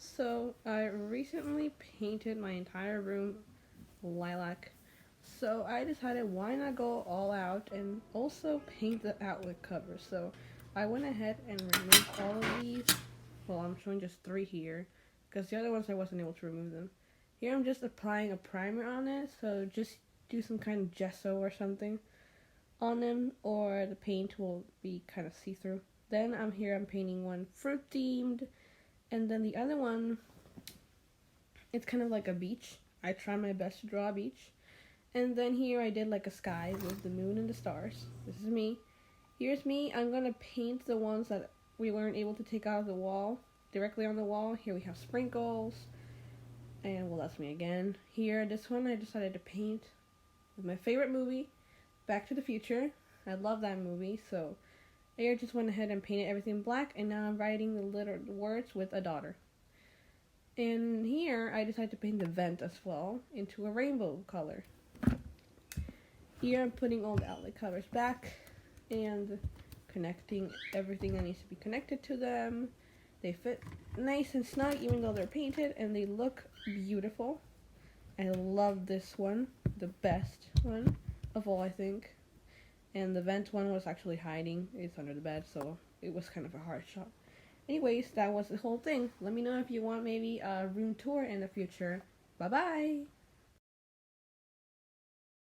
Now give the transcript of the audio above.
So I recently painted my entire room lilac. So I decided why not go all out and also paint the outlet cover. So I went ahead and removed all of these. Well, I'm showing just 3 here because the other ones I wasn't able to remove them. Here I'm just applying a primer on it, so just do some kind of gesso or something on them, or the paint will be kind of see-through. Then I'm painting one fruit themed, and then the other one, it's kind of like a beach. I try my best to draw a beach. And then here I did like a sky with the moon and the stars. This is me. Here's me. I'm going to paint the ones that we weren't able to take out of the wall, directly on the wall. Here we have sprinkles. And well, that's me again. Here, this one I decided to paint with my favorite movie, Back to the Future. I love that movie, so I just went ahead and painted everything black, and now I'm writing the words with a daughter. And here, I decided to paint the vent as well into a rainbow color. Here, I'm putting all the outlet covers back and connecting everything that needs to be connected to them. They fit nice and snug even though they're painted, and they look beautiful. I love this one, the best one of all, I think. And the vent one was actually hiding. It's under the bed, so it was kind of a hard shot. Anyways, that was the whole thing. Let me know if you want maybe a room tour in the future. Bye-bye!